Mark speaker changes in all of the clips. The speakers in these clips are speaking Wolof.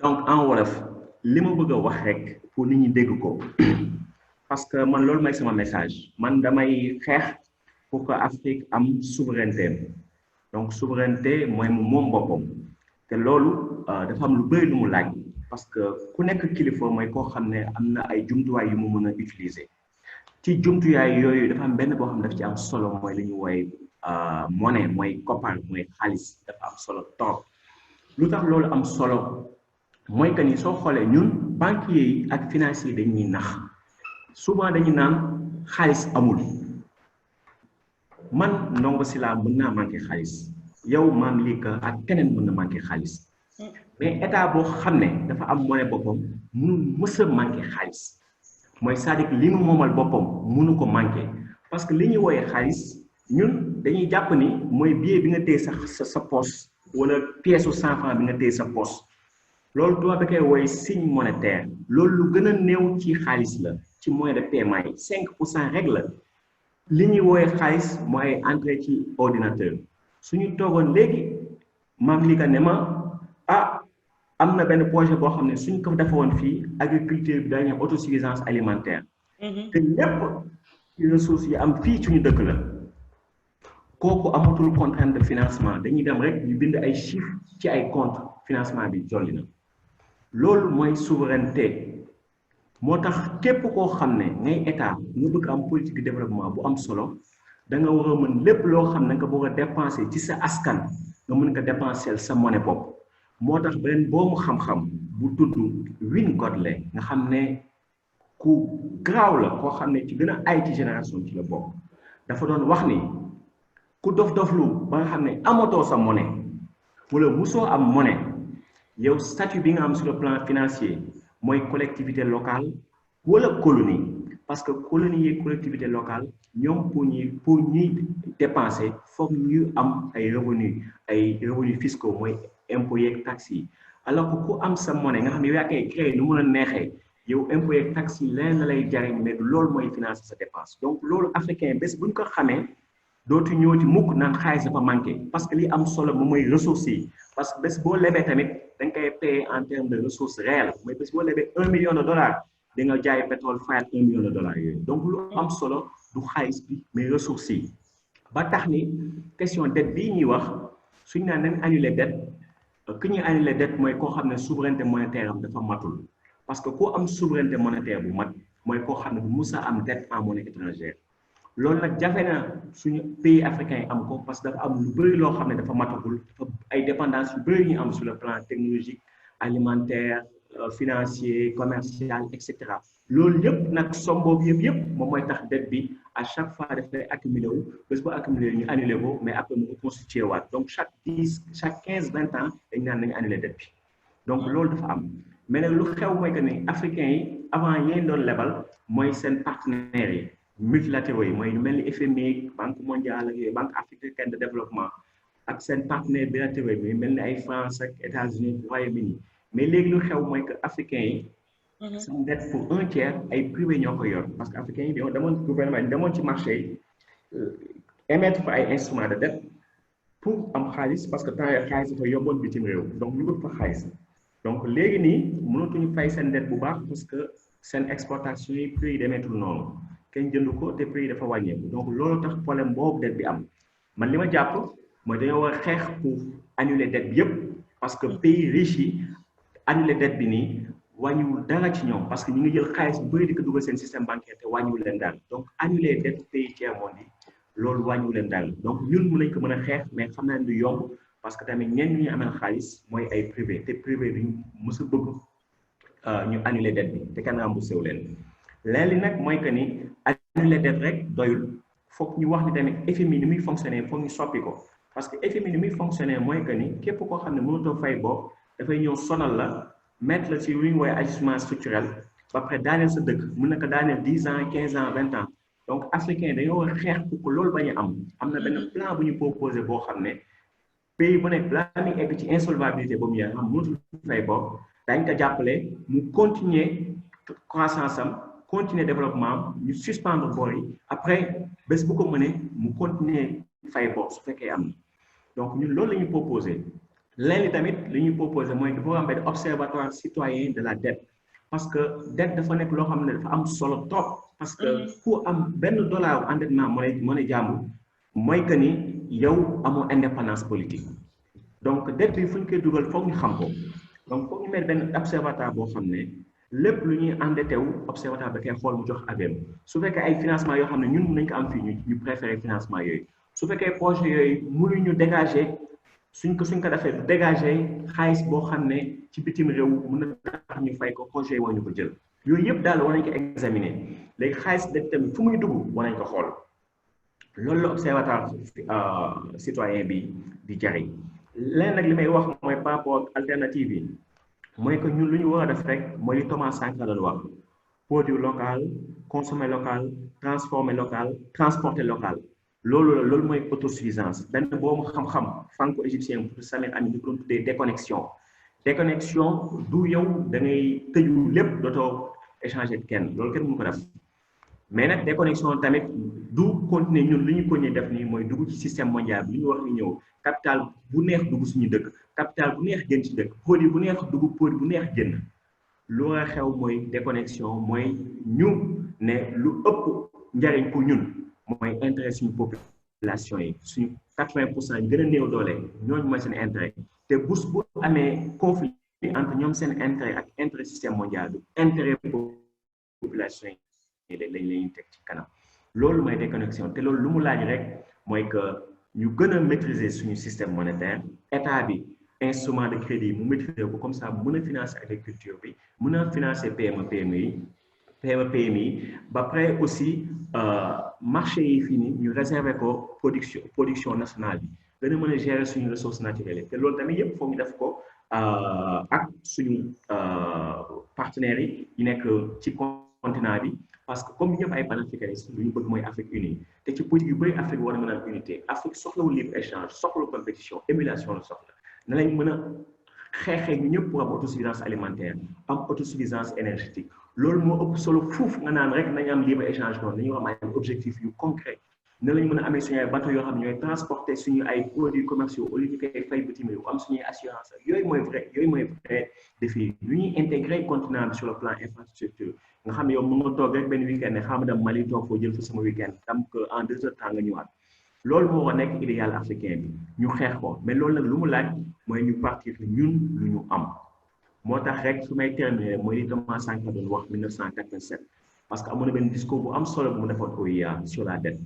Speaker 1: donc en wolof li ma bëgg a wax rek pour nit ñi dégg ko parce que man loolu may sama message man damay xeex pour que Afrique am souveraineté donc souveraineté mooy mu moom boppam te loolu dafa am lu bëri lu mu laaj parce que ku nekk kilifa mooy koo xam ne am na ay jumtuwaay yu mu mën a utiliser ci jumtuwaay yooyu dafa am benn boo xam ne daf ci am solo mooy li ñu wooye monnaie mooy koppar mooy xaalis dafa am solo trop lu tax loolu am solo mooy que ni soo xoolee ñun banquiers yi ak financiers yi dañuy nax souvent dañu naan xaalis amul man Ndongo Sylla mën naa manqué xaalis yow Mame Lika ak keneen mën na manqué xaalis mais état boo xam ne dafa am monnaie boppam mënul mës a manqué xaalis mooy c'est-à-dire que li mu moomal boppam mënu ko manqué parce que li ñuy wooyee xaalis ñun dañuy jàpp ni mooy billet bi nga téye sa poche wala pièce su 100 francs bi nga téye sa poche loolu tubaab da koy wooye signe monétaire loolu lu gën a néew ci xaalis la ci moyen de paiement yi 5% rek la li ñuy wooye xaalis mooy entrée ci ordinateur suñu toogoon léegi Mame Lika ne ma am na benn projet boo xam ne suñ ko defoon fii agriculture bi dañuy am autosuffisance alimentaire te lépp ci ressources yi am fii suñu dëkk la kooku amatul contrainte de financement dañuy dem rek ñu bind ay chiffres ci ay compte financement bi jolli na loolu mooy souveraineté moo tax képp koo xam ne ngay état nga bëgg am politique de développement bu am solo da nga war a mën lépp loo xam ne nga bëgg a dépenser ci sa askan nga mën ko dépenser sa monnaie bopp moo tax beneen boobu xam-xam bu tudd Wayne Godley nga xam ne ku garaaw la koo xam ne ci gën a ay ci génération ci la bokk dafa doon wax ni ku dof-doflu ba nga xam ne amatoo sa monnaie wala musoo am monnaie yow statut bi nga am sur le plan financier mooy collectivité locale wala colonie parce que colonie yi collectivité locale ñoom pour ñuy dépenser foog ñu am ay revenus fiscaux mooy impôts yeeg taxes yi alors que ku am sa monnaie nga xam ne yow yaa koy créé nu mun a neexee yow impôts yeeg taxes yi leneen la lay jariñ mais du loolu mooy financer sa dépense donc loolu africain bés buñ ko xamee dootu ñëwati mukk naan xaalis dafa manqué parce que li am solo moom mooy ressources yi parce que bés boo lebee tamit da nga koy payer en termes de ressources réelles mooy bés boo lebee $1 million di nga jaay pétrole fayal $1 million yooyu donc lu am solo du xaalis bi mais ressources yi ba tax ni question dette bii ñuy wax suñ naan nañ annuler dette ki ñuy annuler dette mooy koo xam ne souveraineté monétaire am dafa matul parce que koo am souveraineté monétaire bu mat mooy koo xam ne bu mus a am dette en monnaie étrangère loolu nag jafe na suñu pays africain yi am ko parce que dafa am lu bëri loo xam ne dafa matagul dafa ay dépendance yu bëri ñu am sur le plan technologique alimentaire financier commercial et cetera loolu yëpp nag somme boobu yëpp moom mooy tax dette bi à chaque fois dafay accumulé wu bés boo accumulé ñu annulé ko mais après mu reconstitué waat donc chaque 15-20 ans dañ naan nañu annulé dette bi donc loolu dafa am mais nag lu xew mooy que ni africains yi avant yéen doon lebal mooy seen partenaires yi multilatéraux yi mooy ñu mel ni FMI banque mondiale ak yooyu banque africaine de développement ak seen partenaires bilatéraux yi mel ni ay France ak États-Unis Royaume-Uni mais léegi lu xew mooy que africains yi seen dette pour 1/3 ay privé ñoo ko yor parce que africains yi demoon gouvernement demoon ci marché yi émettre fa ay instruments de dette pour am xaalis parce que temps yii xaalis dafa yóbboon bitim réew donc ñu bëgg fa xaalis donc léegi nii mënatuñu fay seen dette bu baax parce que seen exportation yi prix yi demeetul noonu kenn jënd ko te prix yi dafa wàññeeku donc loolu tax problème boobu dette bi am man li ma jàpp mooy dañoo war a xeex pour annuler dette bi yëpp parce que pays riches yi annuler dette bi nii wàññiwul dara ci ñoom parce que ñu ngi jël xaalis bu bëri di ko dugal seen système bancaire te wàññiwul leen daal donc annuler dette pays tiers monde yi loolu wàññiwul leen daal donc ñun mën nañ ko mën a xeex mais xam naa ne du yomb parce que tamit ñenn ñu amel xaalis mooy ay privé te privé bi mës a bëgg ñu annuler dette bi te kenn remboursé wu leen léegi nag mooy que ni annuler dette rek doyul foog ñu wax ni tamit FMI ni muy fonctionner foog ñu soppi ko parce que FMI ni muy fonctionner mooy que ni képp koo xam ne mënatoo fay bopp dafay ñëw sonal la mettre la ci lu ñu woowee ajustement structurel ba pare daaneel sa dëkk mën na ko daaneel 10 ans 15 ans 20 ans donc africain dañoo war a xeex pour que loolu bañ a am na benn plan bu ñu proposé boo xam ne pays bu nekk balaa muy egg ci insolvabilité ba mu yaa xam mënatul fay bopp dañ ko jàppale mu continuer croissance am continuer développement am ñu suspendre bor yi après bés bu ko mënee mu continuer fay bopp su fekkee am na donc ñun loolu la ñu proposé léegi tamit li ñuy proposé mooy dafa am benn observatoire citoyen de la dette parce que dette dafa nekk loo xam ne dafa am solo trop parce que ku am benn dollar endettement monnaie jàmbur mooy que ni yow amoo indépendance politique donc dette bi fu ñu koy dugal foog ñu xam ko donc foog ñu mel benn observatoire boo xam ne lépp lu ñuy endetté wu observatoire da koy xool mu jox avis su fekkee ay financement yoo xam ne ñun nañ ko am fii ñu préféré financement yooyu su fekkee projet yooyu mënuñu dégager suñ ko defee du dégager xaalis boo xam ne ci bitim réew mën na tax ñu fay ko projet yi war ñu ko jël yooyu yëpp daal war nañ ko examiner léegi xaalis de tamit fu muy dugg war nañ ko xool loolu la observatoire citoyen bi di jariñ leneen nag li may wax mooy par rapport ak alternative yi mooy que ñun lu ñu war a def rek mooy li Thomas Sankara doon wax produit local consommer local transformer local transporter local loolu mooy autosuffisance benn boobu xam-xam franco-égyptien pour Samir Amin di ko tuddee déconnexion du yow da ngay tëju lépp dootoo échanger kenn loolu kenn mënu ko def mais nag déconnexion tamit du continuer ñun li ñu continuer def nii mooy dugg ci système mondial bi li ñu wax ni ñëw capital bu neex dugg suñu dëkk capital bu neex génn ci dëkk produit bu neex dugg produit bu neex génn lu nga xew mooy déconnexion mooy ñu ne lu ëpp njariñ pour ñun mooy intérêt suñu population yi suñu 80% ñu gën a néew doole ñooñu mooy seen intérêt te bu amee conflit entre ñoom seen intérêt ak intérêt système mondial bi intérêt population yi lañuy teg ci kanam loolu mooy déconnexion te loolu lu mu laaj rek mooy que ñu gën a maîtriser suñu système monétaire état bi instrument de crédit mu maîtriser ko comme ça mën a financer agriculture bi mën a financer PME yi ba pare aussi marché yi fii nii ñu réserver ko production nationale bi gën a mën a gérer suñu ressources naturelles te loolu tamit yëpp foog ñu def ko ak suñu partenaires yi nekk ci continent bi parce que comme ñëpp ay panafricanistes lu ñu bëgg mooy Afrique unie te ci politique yu bëri Afrique war na mën a am unité Afrique soxlawul libre échange soxla compétition émulation la soxla na lañ mën a xeexee ñu ñëpp pour am autosuffisance alimentaire am autosuffisance énergétique loolu moo ëpp solo fuuf nga naan rek nañu am libre échange noonu dañu am ay objectifs yu concret na lañ mën a amee suñu ay bateau yoo xam ne ñooy transporter suñu ay produits commerciaux au lieu ñu koy fay bitim réew am suñuy assurance yooyu mooy vrai défi lu ñuy intégrer continent bi sur le plan infrastructure nga xam ne yow mën nga toog rek benn week-end ne xam dem Mali toog foo jël fa sama week-end tam que en 2 heures temps nga ñëwaat loolu moo war a nekk idéal africain bi ñu xeex ko mais loolu nag lu mu laaj mooy ñu partir ñun lu ñu am moo tax rek su may terminer mooy li Thomas Sankara doon wax 1987 parce que amoon na benn discours bu am solo bu mu defoon OUA sur la dette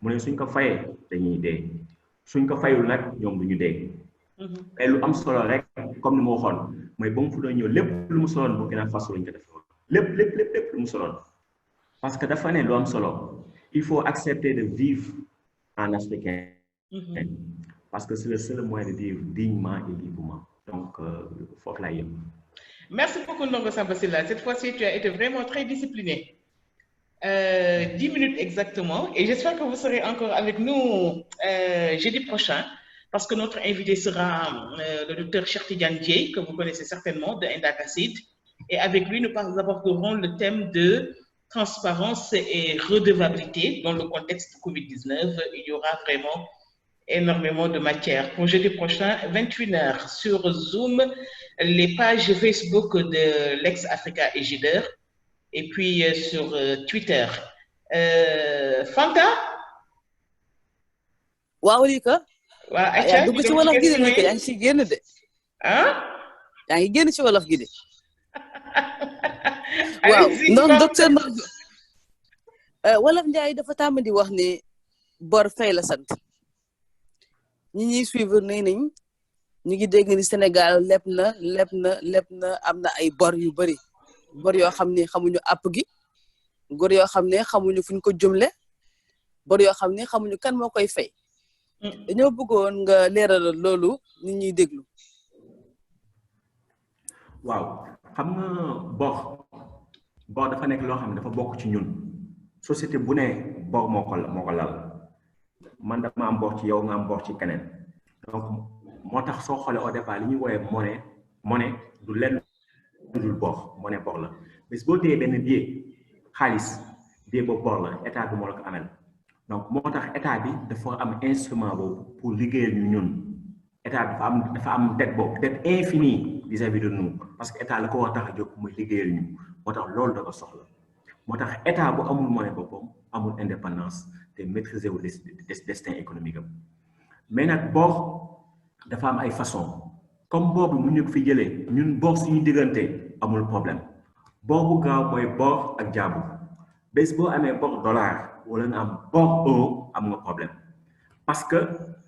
Speaker 1: mu ne suñ ko fayee dañuy dee suñ ko fayul nag ñoom du ñu dee mais lu am solo rek comme ni ma waxoon mooy ba mu fu doon ñëw lépp lu mu soloon Burkina Faso lañ ko defoon lépp lu mu soloon parce que dafa ne lu am solo il faut accepter de vivre en africain parce que c'est le seul moyen de vivre dignement et librement donc foofu laay yem.
Speaker 2: Merci beaucoup Ndongo Samba Sylla. Cette fois-ci tu as été vraiment très discipliné. 10 minutes exactement et j'espère que vous serez encore avec nous jeudi prochain parce que notre invité sera le docteur Cheikh Tidiane Dièye que vous connaissez certainement de Indakacid et avec lui nous aborderons le thème de transparence et redevabilité dans le contexte de Covid-19. Il y aura vraiment énormément de matière. Pour jeudi prochain, 21h sur Zoom, les pages Facebook de l'ex-Africa Égideur et puis sur Twitter. Fanta?
Speaker 3: Waaw Lika.
Speaker 2: Waaw Aïcha
Speaker 3: dugg ci wolof gi de Lika yaa ngi ci génn de.
Speaker 2: Ah?
Speaker 3: Yaa ngi génn ci wolof gi de. Waaw donc docteur Wolof Njaay dafa tàmm di wax ne bor fay la sant. ñi ñuy suivre nee nañ ñu ngi dégg ni Sénégal leb na am na ay bor yu bari bor yoo xam ne xamuñu àpp gi bor yoo xam ne xamuñu fuñ ko jumle bor yoo xam ne xamuñu kan moo koy fay dañoo bëggoon nga leeralal loolu nit ñuy déglu.
Speaker 1: waaw xam nga bor dafa nekk loo xam ne dafa bokk ci ñun société bu ne bor moo ko lal man dama am bor ci yow nga am bor ci keneen donc moo tax soo xoolee au départ li ñuy woowee monnaie du lenn dul bor monnaie bor la mais boo téyee benn billet xaalis billet boobu bor la état bi moo la ko amel donc moo tax état bi dafa am instrument boobu pour liggéeyal ñu ñun état dafa am dette boobu dette infinie vis-à-vis de nous parce que état la ko war tax a jóg muy liggéeyal ñu moo tax loolu da ko soxla moo tax état bu amul monnaie boppam amul indépendance te maîtriser wu destin économique am mais nag bor dafa am ay façon comme bor bi mu ñu ko fi jëlee ñun bor suñu diggante amul problème bor bu gaaw mooy bor ak jaabu bés boo amee bor dollar wala nga am bor euro am nga problème parce que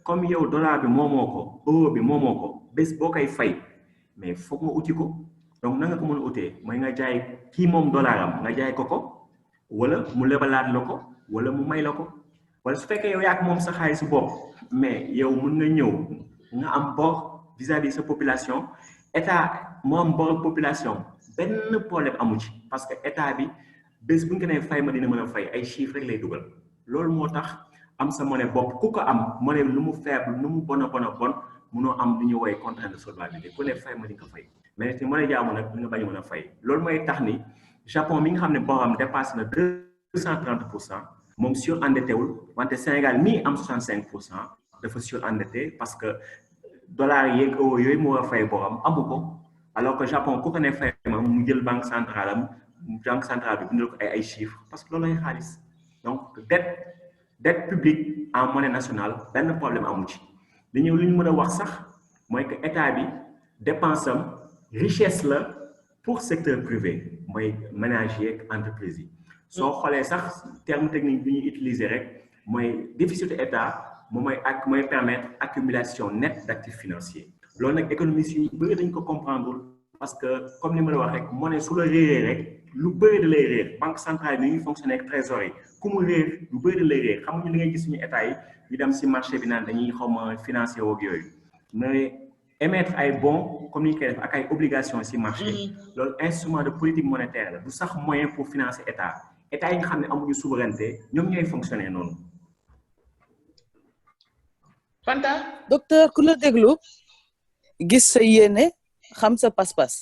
Speaker 1: comme yow dollar bi moomoo ko euro bi moomoo ko bés boo koy fay mais foog nga uti ko donc na nga ko mën a utee mooy nga jaay kii moom dollar am nga jaay ko wala mu lebalaat la ko wala mu may la ko wala su fekkee yow yaa ko moom sa xaalisu bopp mais yow mën nga ñëw nga am bor vis-à-vis sa population état moo am bor population benn problème amu ci parce que état bi bés bu ñu ko nee fay ma dina mën a fay ay chiffres rek lay dugal loolu moo tax am sa monnaie bopp ku ko am monnaie lu mu faible lu mu bon munoo am lu ñu woowee contrainte de solvabilité ku ne fay ma di nga fay mais ci monnaie jaamu nag li nga bañ a mën a fay loolu mooy tax ni Japon mi nga xam ne borom dépassé na 230% moom surendetté wul wante Sénégal mii am 65% dafa surendetté parce que dollar yeeg euro yooyu moo war a fay borom amu ko alors que Japon ku ko ne fay ma mu jël banque centrale bi bindal ko ay chiffres parce que loolu lay xaalis donc dette publique en monnaie nationale benn problème amu ci li ñu mën a wax sax mooy que état bi dépense am richesse la pour secteur privé mooy ménager ak entreprise yi soo xoolee sax terme technique bi ñuy utiliser rek mooy déficit état mooy permettre accumulation nette d'actifs financiers loolu nag économistes yu bëri dañ ko comprendre parce que comme ni ma la wax rek monnaie su la réeree rek lu bëri da lay réer banque centrale bi ñuy fonctionner ak trésorerie ku mu réer lu bëri da lay réer xam nga li ngay gis suñu état yi ñu dem si marché bi naan dañuy xawma financier woog yooyu mais émettre ay bons comme ni ñu koy def ak ay obligations si marché loolu instrument de politique monétaire la du sax moyen pour financer état yi nga xam ne amuñu souveraineté ñoom ñooy fonctionner noonu.
Speaker 2: Fanta.
Speaker 3: docteur ku la déglu gis sa yéene xam sa pas-pas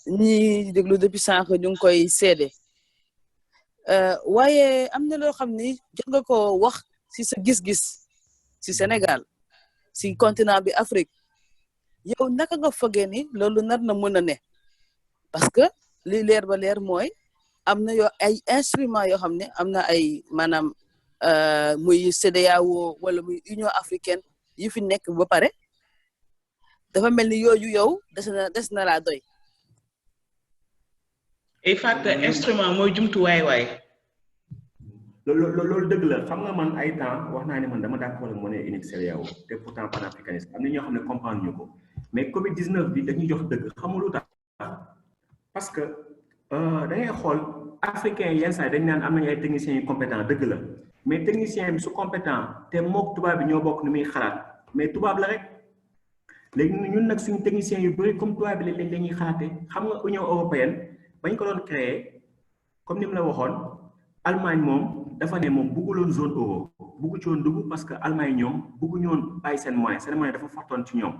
Speaker 3: ñi déglu depuis sànq ñu ngi koy seede waaye am na loo xam ni jot nga ko wax si sa gis-gis si Sénégal si continent bi Afrique yow naka nga fogee ni loolu nar na mën a ne parce que li leer ba leer mooy am na yoo ay instruments yoo xam ne am na ay maanaam muy CEDEAO wala muy Union africaine yu fi nekk ba pare dafa mel ni yooyu yow des na laa doy.
Speaker 2: et fait instrument mooy jumtuwaay waay.
Speaker 1: loolu dëgg la xam nga man ay temps wax naa ne man dama d'accord ak monnaie unique CEDEAO te pourtant panafricanisme am na ñoo xam ne comprendre ñu ko mais Covid 19 bi dañuy jox dëgg xamul lu tax parce que da ngay xool africain yenn saa yi dañ naan am nañu ay techniciens yu compétent dëgg la mais technicien bi su compétent te mook tubaab bi ñoo bokk ni muy xalaat mais tubaab la rek léegi ñun nag suñu techniciens yu bëri comme tubaab bi lañ ñuy xalaatee xam nga Union européenne bañ ko doon créé comme ni mu la waxoon Allemagne moom dafa ne moom bëgguloon zone euro bëggu ci woon dugg parce que Allemagne ñoom bëgguñu woon bàyyi seen monnaie dafa fortoon ci ñoom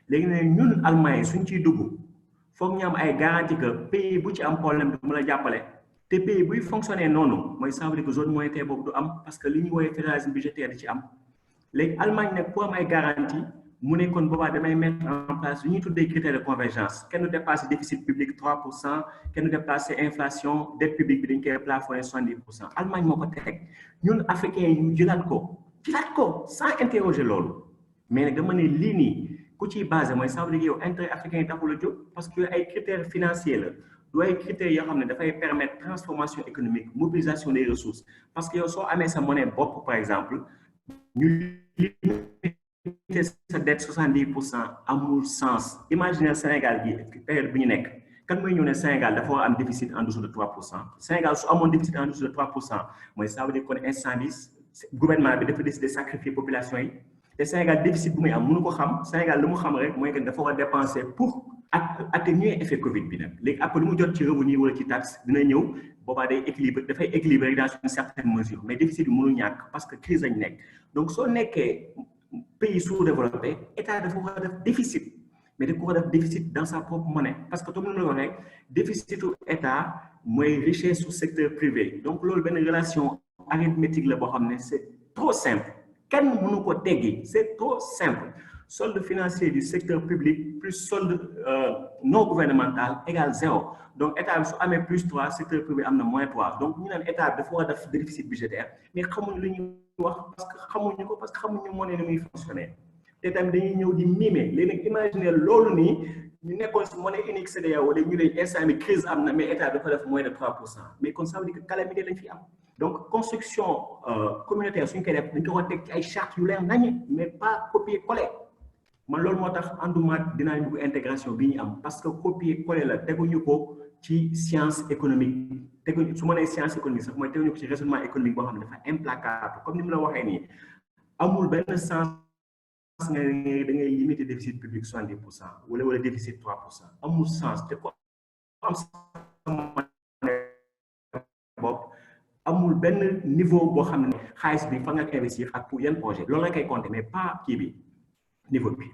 Speaker 1: léegi ne ñun Allemagne suñ ciy dugg foog ñu am ay garantie que pays bu ci am problème du mën a jàppale te pays buy fonctionner noonu mooy ça veut dire que zone monétaire boobu du am parce que li ñu woowee fédéralisme budgétaire di ci am léegi Allemagne nag pour am ay garantie mu ne kon boobaa damay mettre en place lu ñuy tuddee critères de convergence kenn du dépassé déficit public 3% kenn du dépassé inflation dette publique bi dañ koy plafonné 70%. Allemagne moo ko teg ñun africains yi ñu jëlaat ko sans interroger loolu mais nag dama ne lii nii ku ciy basé mooy ça veut dire que yow intérêt africain yi taxul a jóg parce que ay critères financiers la du ay critères yoo xam ne dafay permettre transformation économique mobilisation des ressources parce que yow soo amee sa monnaie bopp par exemple ñu sa dette 70% amul sens imaginez Sénégal gi période bi ñu nekk kan mooy ñëw ne Sénégal dafa war am déficit en dessous de 3% Sénégal su amoon déficit en dessous de 3% mooy ça veut dire kon instant bi gouvernement bi dafa décider sacrifier population yi te Sénégal déficit bu muy am mënu ko xam Sénégal lu mu xam rek mooy que dafa war a dépenser pour atténuer effet Covid bi nag léegi après lu mu jot ci revenu wala ci taxe dina ñëw boobaa day dafay équilibré dans une certaine mesure mais déficit bi mënul ñàkk parce que crise lañ nekk donc soo nekkee pays sous-développé état dafa war a def déficit mais dafa war a def déficit dans sa propre monnaie parce que comme ni ma la waxee déficitu état mooy richesse su secteur privé donc loolu benn relation arithmétique la boo xam ne c'est trop simple kenn mënu ko teggi c'est trop simple solde financier du secteur public plus solde non gouvernemental égale 0 donc état bi su amee plus 3 secteur privé am na moins 3 donc ñu naan état bi dafa war a def déficit budgétaire mais xamuñu lu ñuy wax parce que xamuñu monnaie ni muy fonctionner te tamit dañuy ñëw di mimer léegi nag imaginer loolu nii ñu nekkoon si monnaie unique CEDEAO wala ñu ne instant bi crise am na mais état dafa def moins de 3% mais kon ça veut dire que calamité lañ fi am donc construction communautaire suñ koy def dañ ko war a teg ci ay chartes yu leer nañu mais pas copier coller man loolu moo tax àndumaat dinaa ñu intégration bi ñu am parce que copier coller la teguñu ko ci science économique teguñu su ma nee science économique sax mooy teguñu ko ci raisonnement économique boo xam ne dafa implacable comme ni mu la waxee nii amul benn sens nga da ngay limiter déficit public 70% wala déficit 3% amul sens te ko am bopp amul benn niveau boo xam ne xaalis bi fa nga investir ak pour yan projet loolu la koy compter mais pas kii bi niveau bi.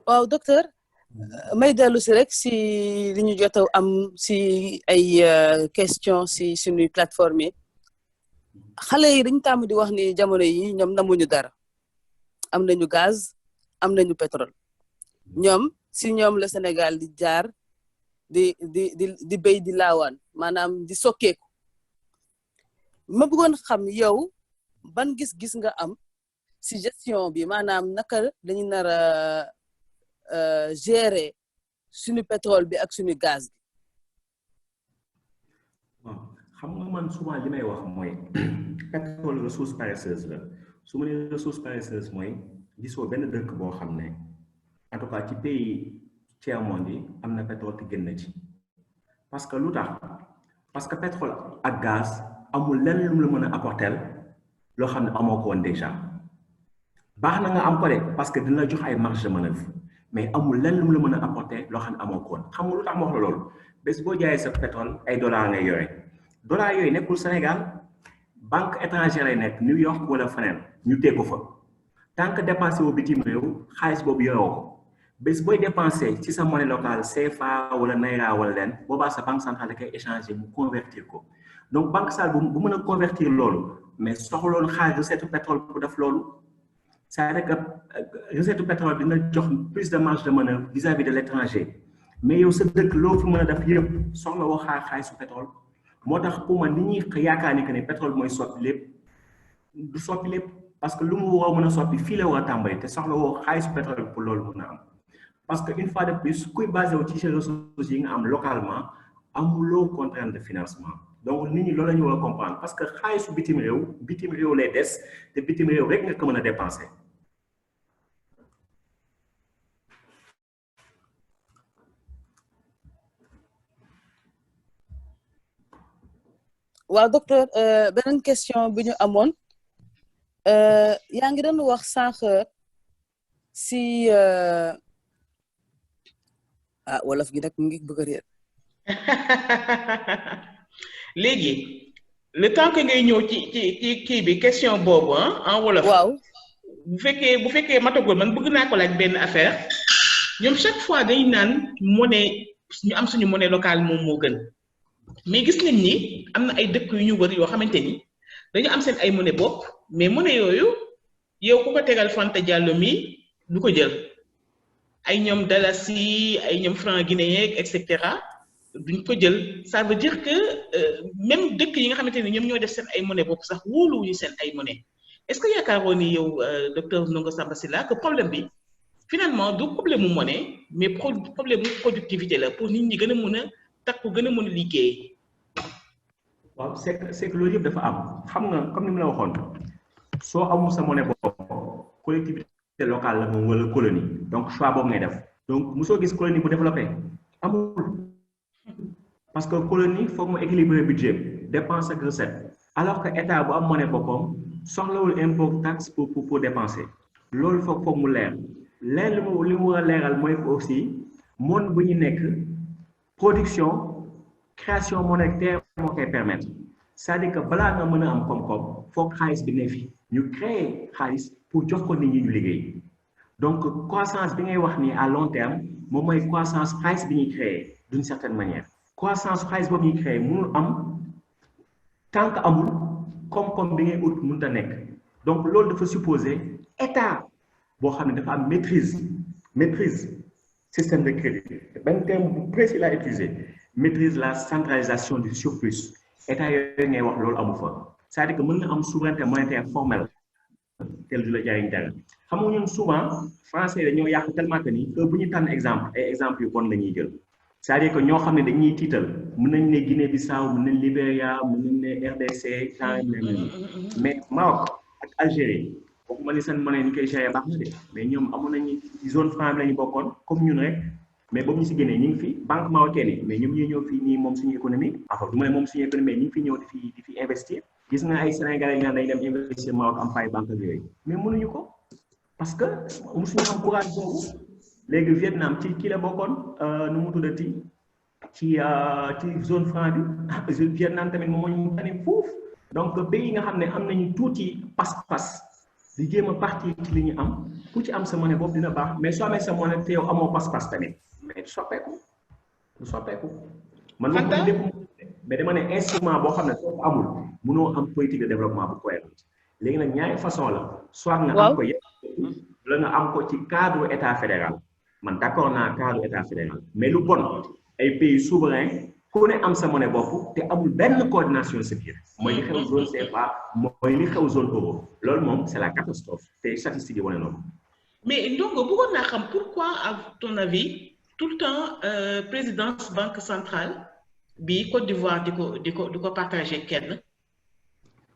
Speaker 3: waaw docteur may dellu si rek si li ñu jot a am si ay question si suñuy plateforme yi xale yi dañu tàmm di wax ni jamono yi ñoom namuñu dara am nañu gaz am nañu pétrole ñoom la Sénégal di jaar di béy di laawaan maanaam di sokkeeku ma bëggoon xam yow ban gis-gis nga am si gestion bi maanaam naka dañu nar a gérer suñu pétrole bi ak suñu gaz bi.
Speaker 1: waaw xam nga man souvent li may wax mooy pétrole ressource paresseuse la su ma nee ressource paresseuse mooy gisoo benn dëkk boo xam ne en tout cas ci pays tiers monde yi am na pétrole te génn ci parce que lu tax parce que pétrole ak gaz amul lenn lu mu la mën a apporter loo xam ne amoo ko woon déjà baax na nga am ko de parce que dina jox ay marge de manœuvre mais amul lenn lu mu la mën a apporter loo xam ne amoo ko woon xam nga lu tax ma wax la loolu bés boo jaayee sa pétrole ay dollars ngay yore dollars yooyu nekkul Sénégal banque étrangère lay nekk New York wala feneen ñu teg ko fa tant que dépensé wu bitim réew xaalis boobu yoroo ko bés booy dépensé ci sa monnaie locale CFA wala naira wala leen boobaa sa banque centrale da koy échanger mu convertir ko donc banque centrale bu mën a convertir loolu mais soxloon xaalis recette pétrole pour def loolu c'est-à-dire que recette pétrole dina jox plus de marge de manœuvre vis-à-vis de l'étranger mais yow sa dëkk loo fi mën a def yëpp soxla woo xaalisu pétrole moo tax pour man ni ñuy yaakaar ni que ne pétrole mooy soppi lépp du soppi lépp parce que lu mu war a mën a soppi fii la war a tàmbali te soxla woo xaalisu pétrole pour loolu mën a am parce que une fois de plus kuy basé wu ci ces ressources yi nga am localement amuloo contrainte de financement donc nit ñi loolu la ñu war a comprendre parce que xaalisu bitim réew lay des te bitim réew rek nga ko mën a dépenser.
Speaker 3: waaw docteur beneen question bi ñu amoon yaa ngi doon wax sànq si wolof gi nag mu ngi bëgg a réer
Speaker 2: léegi le temps que ngay ñëw ci kii bi question boobu en wolof.
Speaker 3: waaw
Speaker 2: bu fekkee matagul man bëgg naa ko laaj benn affaire ñoom chaque fois dañu naan monnaie ñu am suñu monnaie locale moom moo gën. mais gis nañ ni am na ay dëkk yu ñu wër yoo xamante ni dañu am seen ay monnaie bopp mais monnaie yooyu yow ku ko tegal Fanta Diallo mi du ko jël ay ñoom dalasi ay ñoom franc guinéen et cetera duñ ko jël ça veut dire que même dëkk yi nga xamante ni ñoom ñoo def seen ay monnaie bopp sax wóoluwuñu seen ay monnaie est-ce que yaakaaroon ni yow docteur Ndongo Samba Sylla que problème bi finalement du problème mu monnaie mais problème mu productivité la pour nit ñi gën a mën a takku gën a mën a liggéey.
Speaker 1: waaw c'est que loolu yëpp dafa am xam nga comme ni mu la waxoon soo amul sa monnaie bopp collectivité locale la moom wala colonie donc choix boobu ngay def donc mosoo gis colonie bu développé amul parce que colonie foog mu équilibrer budget dépense ak recette alors que état bu am monnaie boppam soxlawul impôt taxe pour dépenser loolu foog mu leer li mu war a leeral mooy aussi monde bu ñu nekk. production création monétaire moo koy permettre c'est-à-dire que balaa nga mën a am koom-koom foog xaalis bi ne fi ñu créer xaalis pour jox ko nit ñi ñu liggéey donc croissance bi ngay wax ni à long terme moom mooy croissance xaalis bi ñuy créer d'une certaine manière croissance xaalis boobu ñuy créer mënul am tant que amul koom-koom bi ngay ut mënut a nekk donc loolu dafa supposer état boo xam ne dafa am maîtrise système de crédit benn terme bu précis laa utilisé maîtrise la centralisation du surplus état yooyu ngay wax loolu amu fa c'est-à-dire que mën na am souveraineté monétaire formelle tel du la jariñ dara xam nga ñun souvent français yi dañoo yàq tellement que ni bu ñu tànn exemple ay exemple yu bon la ñuy jël c'est-à-dire que ñoo xam ne dañuy tiital mën nañ ne Guinée-Bissau mën nañ Libéria mën nañ ne RDC mais Maroc ak Algérie kooku ma ni seen monnaie ni koy gérer baax na de mais ñoom amoon nañu zone franc la ñu bokkoon comme ñun rek mais boobu ñu si génnee ñu ngi fi banque marocaine yi mais ñoom ñuy ñëw fii nii moom suñu économie enfin du ma ne moom suñu économie ñu ngi fi ñëw di fi investir gis nga ay Sénégalais ñu dañ dem investir Maroc am fay banque yooyu mais mënuñu ko parce que mosuñu am courage boobu léegi Vietnam ci kii la bokkoon nu mu tuddati ci zone franc bi Vietnam tamit moom moo ñu tane foofu donc pays yi nga xam ne am nañu tuuti pas-pas di jéem a partir ci li ñu am ku ci am sa monnaie boobu dina baax mais soo amee sa monnaie te yow amoo pas-pas tamit mais du soppeeku man moom lépp mais dama ne instrument boo xam ne soo ko amul mënoo am politique de développement bu cohérente léegi nag ñaari façon la soit nga am ko yëpp la nga am ko ci cadre état fédéral man d'accord naa cadre état fédéral mais lu bon ay pays souverain ku ne am sa monnaie bopp te amul benn coordination sa biir mooy li xew zone CFA mooy li xew zone euro loolu moom c'est la catastrophe te statistiques yi wane noonu.
Speaker 2: mais Ndongo bëggoon naa xam pourquoi à ton avis tout le temps présidence banque centrale bi Côte d'Ivoire di ko partager kenn.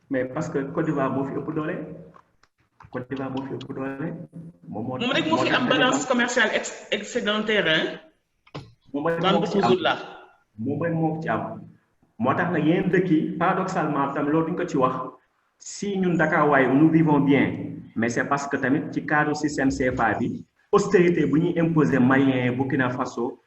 Speaker 1: mais parce que Côte d'Ivoire moo fi ëpp doole. moom
Speaker 2: rek moo fi am balance commerciale excédentaire
Speaker 1: moom rek moo ci am moo tax nag yeneen dëkk yi paradoxalement tam loolu duñ ko ci wax si ñun Dakar waaye nous vivons bien mais c'est parce que tamit ci cadre système CFA bi austérité bu ñuy imposer Maliens Burkina Faso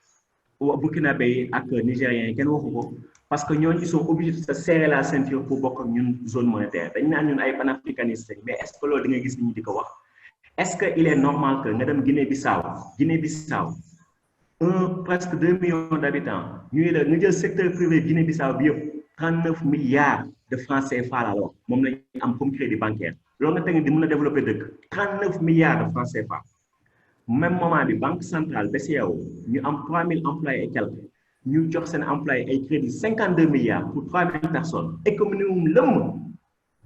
Speaker 1: Burkinabé ak Nigériens yi kenn waxu ko parce que ñooñu ils sont obligés de se serrer la ceinture pour bokk ak ñun zone monétaire dañ naan ñun ay panafricanistes mais est-ce que loolu di nga gis nit ñi di ko wax est-ce que il est normal que nga dem Guinée-Bissau presque 2 millions d'habitants ñu jël secteur privé Guinée-Bissau bi yëpp 39 milliards de francs CFA la wax moom lañu am comme crédit bancaire loolu nga teg di mën a développer dëkk 39 milliards de francs CFA même moment bi banque centrale BCEAO ñu am 3000 employés et quelques ñu jox seen employés ay crédit 52 milliards pour 3000 personnes économie lëmm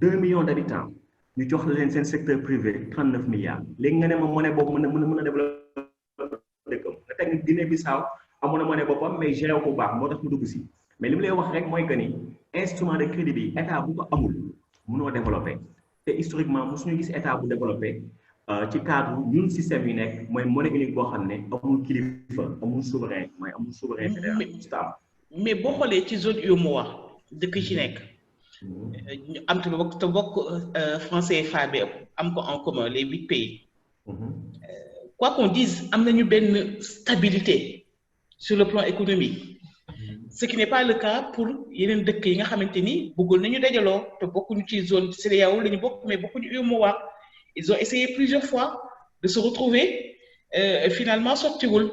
Speaker 1: 2 millions d'habitants ñu jox leen seen secteur privé 39 milliards léegi nga ne ma monnaie boobu mën a développer dëkkam nga teg Guinée-Bissau amoon na monnaie boppam mais géré ko bu baax moo tax mu dugg si mais li mu lay wax rek mooy que ni instrument de crédit bi état bu ko amul mënoo développé te historiquement mosuñu gis état bu développé ci cadre ñun système yi nekk mooy monnaie unique boo xam ne amul kilifa amul souverain mooy amul souverain fédéral stable.
Speaker 2: mais boo xoolee ci zone UEMOA dëkk ci nekk am te bokk français FA bi am ko en commun les 8 pays. Quoi qu'on dise, am nañu benn stabilité sur le plan économique ce qui n'est pas le cas pour yeneen dëkk yi nga xamante ni bëggoon nañu dajaloo te bokkuñu ci zone CEDEAO la ñu bokk mais bokkuñu UEMOA ils ont essayé plusieurs fois de se retrouver finalement sottiwul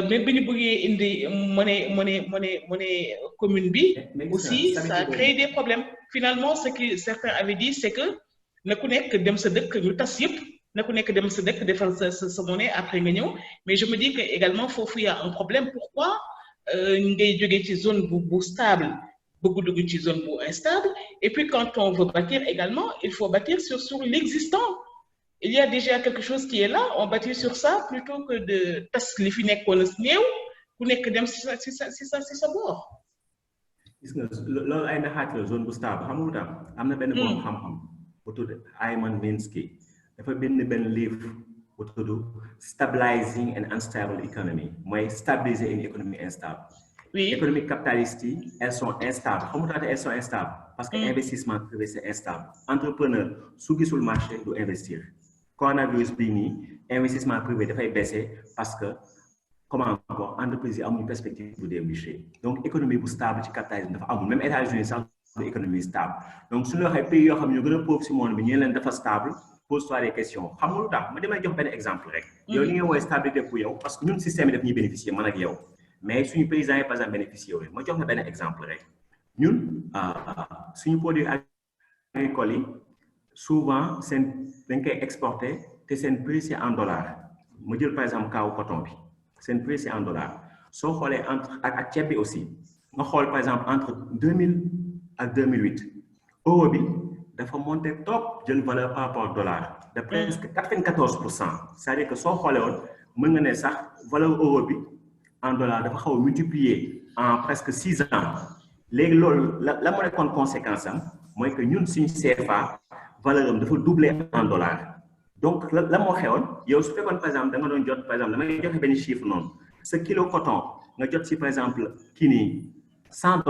Speaker 2: mais bi ñu bëggee indi monnaie commune bi aussi ça a créé des problèmes finalement ce que certains avaient dit c'est que na ku nekk dem sa dëkk ñu tas yëpp na ku nekk dem sa dëkk defal sa monnaie après nga ñëw mais je me dis que également foofu il y a un problème pourquoi ngay jógee ci zone bu stable bëgg dugg ci zone bu instable et puis quand on veut bâtir également il faut bâtir sur l'existant il y a déjà quelque chose qui est là on bâtit sur ça plutôt que de tas li fi nekkoon néew ku nekk dem si sa boor.
Speaker 1: gis nga loolu ay naxaat la zone bu stable xam nga am na benn borom xam-xam bu tudd Ayman Minsky dafa bind benn livre bu tudd Stabilizing an Unstable Economy mooy stabiliser une économie instable.
Speaker 2: Oui.
Speaker 1: Économie capitaliste yi elles sont instables xam nga elles sont instables parce que investissement privé c'est instable entrepreneur su gisul marché du investir coronavirus bii nii investissement privé dafay baisser parce que comment encore entreprise yi amuñu perspective bu déboucher donc économie bu stable ci capitalisme dafa amul même États-Unis sax du économie stable donc suñu waxee pays yoo xam ne ñu gën a pauvre si monde bi ñu leen dafa stable pose-toi des questions xam nga lu tax ma demay jox benn exemple rek. yow li nga woowee stabilité pour yow parce que ñun système yi daf ñuy bénéficier man ak yow mais suñu paysans yi par exemple bénéficier wu ma jox la benn exemple rek ñun suñu produit agricole yi souvent dañ koy exporter te seen prix c'est en dollars ma jël par exemple kaaw coton bi seen prix c'est en dollars soo xoolee entre ak ceeb bi aussi nga xool par exemple entre 2000 ak 2008 euro bi dafa monter top jël valeur par rapport au dollar de presque 94%. C'est-à-dire que soo xoolee woon mën nga ne sax valeur euro bi en dollars dafa xaw a multiplier en presque 6 ans léegi loolu la moo nekkoon conséquence am mooy que ñun suñu CFA valeur am dafa doubler en dollars donc la moo xewoon yow su fekkoon par exemple da nga doon jot par exemple damay joxe benn chiffre noonu ce kilo coton nga jot si par exemple kii nii $100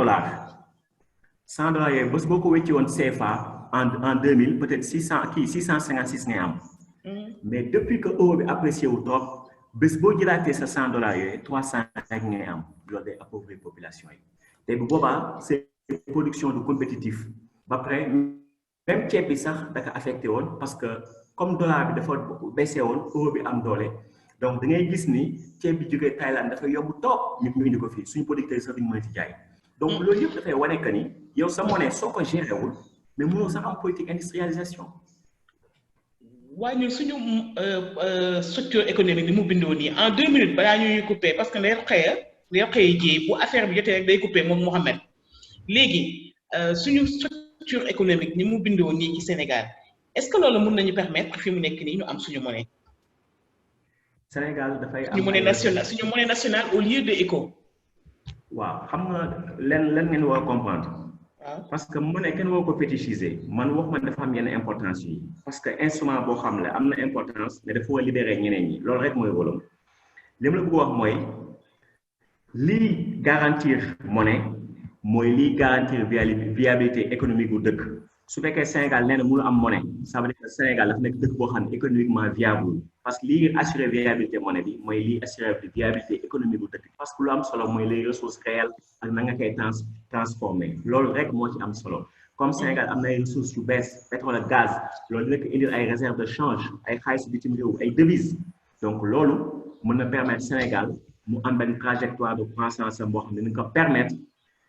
Speaker 1: $100 yooyu bés boo ko wécci woon CFA en 2000 peut-être 656 ngay am mais depuis que euro bi apprécié wu trop bés boo jëlaatee sa $100 yooyu 300 rek ngay am loolu day appauvrir population yi te bu boobaa c'est production de compétitif ba pare même ceeb bi sax da ko affecté woon parce que comme dollar bi dafa baissé woon euro bi am doole donc da ngay gis ni ceeb bi jógee Thaïlande dafa yomb toog ñu indi ko fii suñu producteurs sax duñu mën a ci jaay donc loolu yëpp dafay wane que ni yow sa monnaie soo ko géré wul mais mënoo sax am politique industrialisation.
Speaker 2: waaye ñun suñu structure économique ni mu bindoo nii en 2 minutes balaa ñuy coupé parce que day xëy ji bu affaire bi jotee rek day coupé moom Mohamed léegi suñu structure économique ni mu bindoo nii ci Sénégal est-ce que loolu mën nañu permettre fi mu nekk nii ñu am suñu monnaie.
Speaker 1: Sénégal dafay am
Speaker 2: suñu monnaie nationale au lieu de éco.
Speaker 1: waaw xam nga len ngeen war a comprendre. parce que monnaie kenn woo ko fétichiser man wax man dafa am yenn importance yi parce que instrument boo xam ne am na importance mais dafa war a libérer ñeneen ñi loolu rek mooy rôlam li ma la bëgg wax mooy lii garantir monnaie mooy lii garantir viabilité économique bu dëkk su fekkee Sénégal nee na mënu am monnaie ça veut dire que Sénégal dafa nekk dëkk boo xam ne économiquement viable parce que lii assurer viabilité monnaie bi mooy lii assurer viabilité économique bu dëkk parce que lu am solo mooy les ressources réelles ak na nga koy transformer loolu rek moo ci am solo comme Sénégal am na ay ressources yu bees pétrole ak gaz loolu dina ko indil ay réserves de change ay xaalis bitim réew ay devises donc loolu mën na permettre Sénégal mu am benn trajectoire de croissance boo xam ne dina ko permettre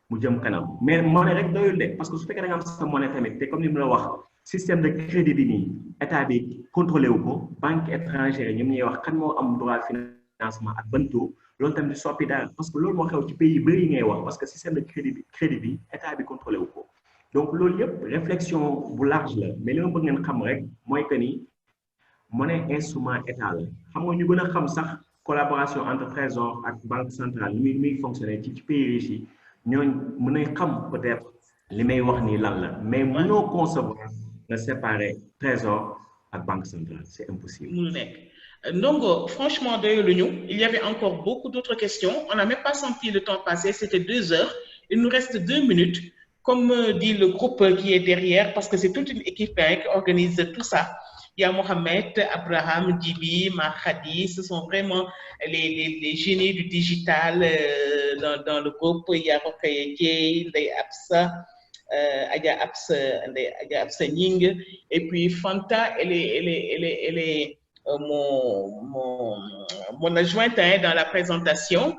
Speaker 1: mu jëm kanam mais monnaie rek doyul de parce que su fekkee da nga am sa monnaie tamit te comme ni mu la wax système de crédit bi nii état bi contrôlé wu ko banque étrangère ñoom ñuy wax kan moo am droit financement ak ban taux loolu tamit di soppi daal parce que loolu moo xew ci pays yu bëri ngay wax parce que système de crédit bi état bi contrôlé wu ko donc loolu yëpp réflexion bu large la mais li ma bëgg ngeen xam rek mooy que ni monnaie instrument état la xam nga ñu gën a xam sax collaboration entre trésor ak banque centrale ni muy fonctionner ci pays riches yi ñooñu mën nañ xam peut-être li may wax nii lan la mais mënoo concevoir nga séparer trésor ak banque centrale c'est impossible.
Speaker 2: Ndongo, franchement, il y avait encore beaucoup d'autres questions. On n'a même pas senti le temps passer. C'était 2 heures. Il nous reste 2 minutes. Comme dit le groupe qui est derrière, parce que c'est toute une équipe qui organise tout ça. Il y a Mohamed, Abraham, Djibi, Mahadi. Ce sont vraiment les génies du digital dans le groupe. Il y a Rokaye, Ndeye Absa, Adia Absa Ning. Et puis Fanta, elle est mon adjointe dans la présentation.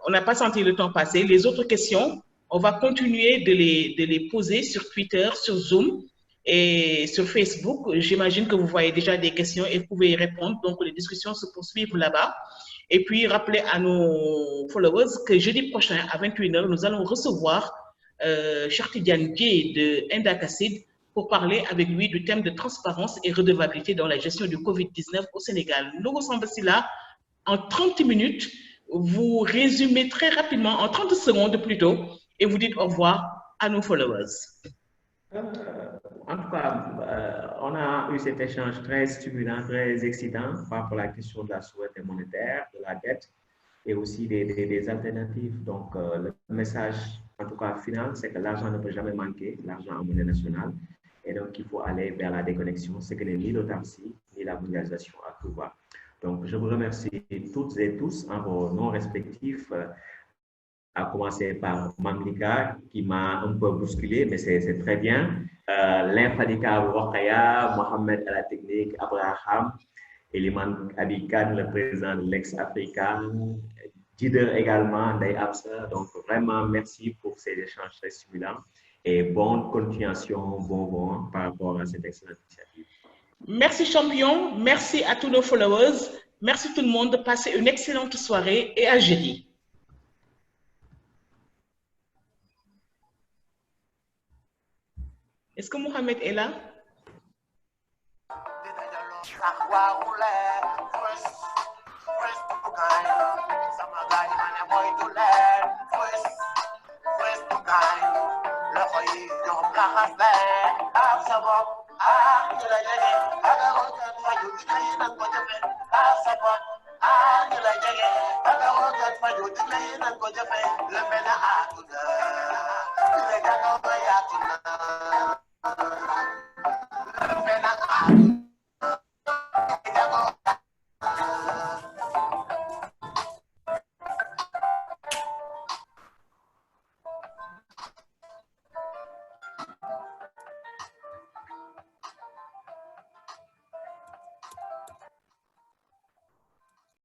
Speaker 2: On n'a pas senti le temps passer. Les autres questions, on va continuer de les poser sur Twitter, sur Zoom et sur Facebook. J'imagine que vous voyez déjà des questions et vous pouvez y répondre. Donc, les discussions se poursuivent là-bas. Et puis, rappelez à nos followers que jeudi prochain, à 21h, nous allons recevoir Chartidiane Dié de Indacacid pour parler avec lui du thème de transparence et redevabilité dans la gestion du Covid-19 au Sénégal. Ndongo Samba Sylla, en 30 minutes, vous résumez très rapidement, en 30 secondes plutôt, et vous dites au revoir à nos followers.
Speaker 1: En tout cas, on a eu cet échange très stimulant, très excitant par rapport à la question de la souveraineté monétaire, de la dette et aussi des alternatives. Donc, le message, en tout cas final, c'est que l'argent ne peut jamais manquer, l'argent en monnaie nationale. Et donc, il faut aller vers la déconnexion, c'est que ni l'autarcie, ni la mondialisation à tout va. Donc, je vous remercie toutes et tous en vos noms respectifs, à commencer par Mamlika, qui m'a un peu bousculé, mais c'est très bien. L'infatigable Rokhaya, Mohamed à la technique, Abraham, Eliman Abikan, le président de l'ex-Africa, Jider également, Ndeye Absa. Donc, vraiment, merci pour ces échanges très stimulants. Et bonne continuation, bon vent par rapport à cette excellente initiative.
Speaker 2: Merci champion, merci à tous nos followers, merci tout le monde, passez une excellente soirée et à jeudi. Est-ce que Mohamed est là?
Speaker 4: Le